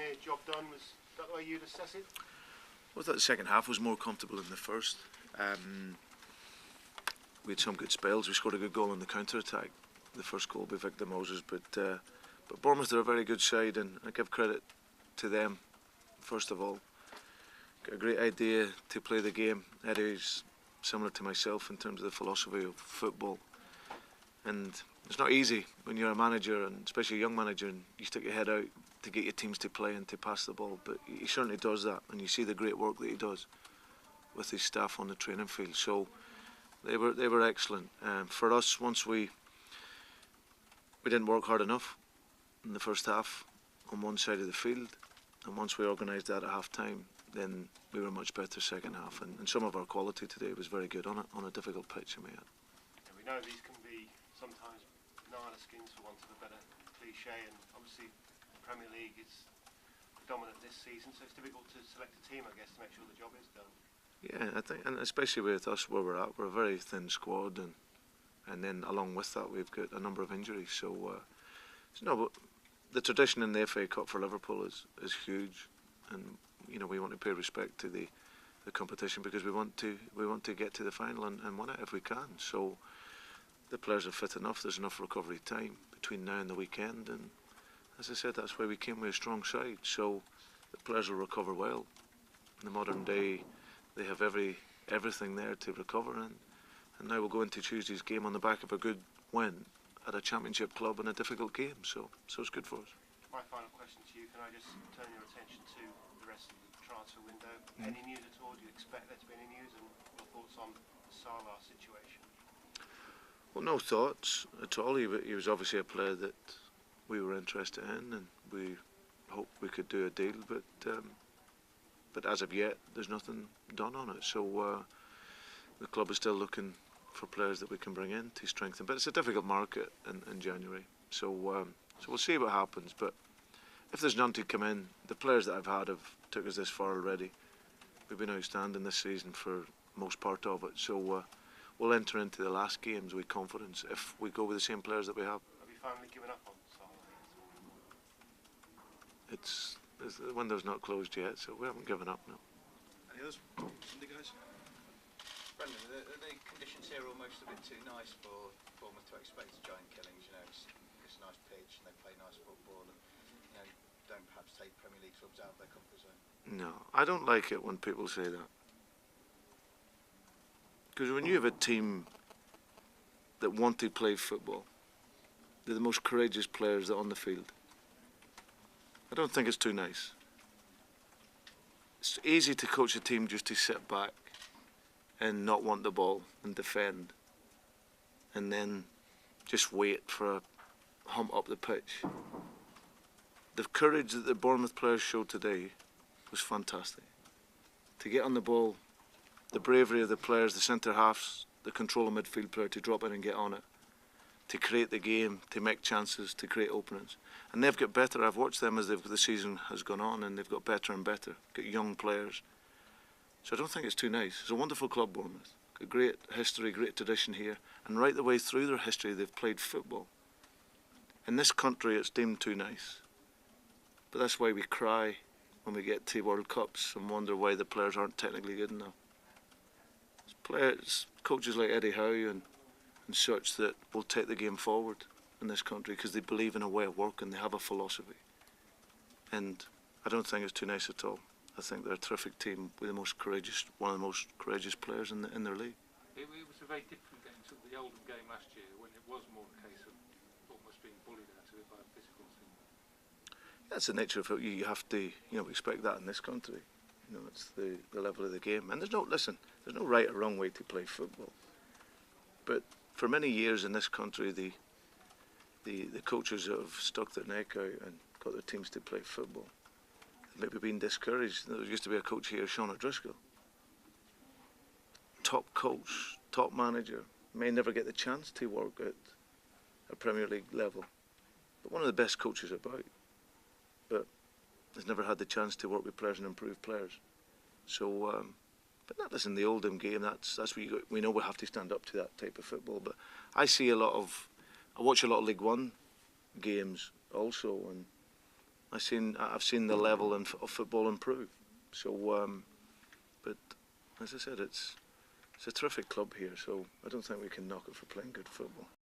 here, job done. Was that the way you'd assess it? I thought the second half was more comfortable than the first. We had some good spells. We scored a good goal on the counter-attack. The first goal by Victor Moses, but Bournemouth are a very good side, and I give credit to them first of all. Got a great idea to play the game. Eddie's similar to myself in terms of the philosophy of football, and it's not easy when you're a manager, and especially a young manager, and you stick your head out to get your teams to play and to pass the ball. But he certainly does that, and you see the great work that he does with his staff on the training field. So they were excellent. For us, once we didn't work hard enough in the first half on one side of the field, and once we organised that at half time, then we were much better second half, and some of our quality today was very good on a difficult pitch in my head. Yeah, we know these can be sometimes banana skins, for want of a better cliche, and obviously the Premier League is dominant this season, so it's difficult to select a team, I guess, to make sure the job is done. Yeah, I think, and especially with us where we're at, we're a very thin squad, and then along with that we've got a number of injuries. So but the tradition in the FA Cup for Liverpool is huge, and we want to pay respect to the competition, because we want to get to the final and win it if we can. So the players are fit enough. There's enough recovery time between now and the weekend, and as I said, that's why we came with a strong side. So the players will recover well. In the modern day, they have everything there to recover, and now we'll go into Tuesday's game on the back of a good win at a championship club in a difficult game. So it's good for us. My final question to you: can I just turn your attention to the rest of the transfer window? Any news at all? Do you expect there to be any news? And your thoughts on the Salah situation? Well, no thoughts at all. He was obviously a player that we were interested in, and we hoped we could do a deal, but as of yet, there's nothing done on it. So the club is still looking for players that we can bring in to strengthen. But it's a difficult market in January. So we'll see what happens. But if there's none to come in, the players that I've had have took us this far already. We've been outstanding this season for most part of it. So we'll enter into the last games with confidence if we go with the same players that we have. Have you finally given up on Salah? The window's not closed yet, so we haven't given up, no. Any others? Sunday guys? Brendan, are the conditions here almost a bit too nice for Bournemouth to expect giant killings? It's a nice pitch and they play nice football, and don't perhaps take Premier League clubs out of their comfort zone. No, I don't like it when people say that, because when you have a team that want to play football, they're the most courageous players that are on the field. I don't think it's too nice. It's easy to coach a team just to sit back and not want the ball and defend, and then just wait for a hump up the pitch. The courage that the Bournemouth players showed today was fantastic. To get on the ball, the bravery of the players, the centre halves, the control of midfield player to drop in and get on it, to create the game, to make chances, to create openings. And they've got better. I've watched them as the season has gone on, and they've got better and better. Got young players. So I don't think it's too nice. It's a wonderful club, Bournemouth. Got great history, great tradition here. And right the way through their history, they've played football. In this country, it's deemed too nice. But that's why we cry when we get to World Cups and wonder why the players aren't technically good enough. It's players, coaches like Eddie Howe and such that will take the game forward in this country, because they believe in a way of working, they have a philosophy. And I don't think it's too nice at all. I think they're a terrific team with one of the most courageous players in their league. It was a very different game to the Oldham game last year, when it was more a case of almost being bullied out of it by a physical team. That's the nature of it. You have to, expect that in this country. It's the level of the game. And there's no right or wrong way to play football. But for many years in this country, the coaches that have stuck their neck out and got their teams to play football have maybe been discouraged. There used to be a coach here, Sean O'Driscoll. Top coach, top manager, may never get the chance to work at a Premier League level, but one of the best coaches about, but has never had the chance to work with players and improve players. So, but that isn't the Oldham game. That's what we know we have to stand up to that type of football. But I watch a lot of League One games also, and I've seen the level of football improve. So, but as I said, it's a terrific club here. So I don't think we can knock it for playing good football.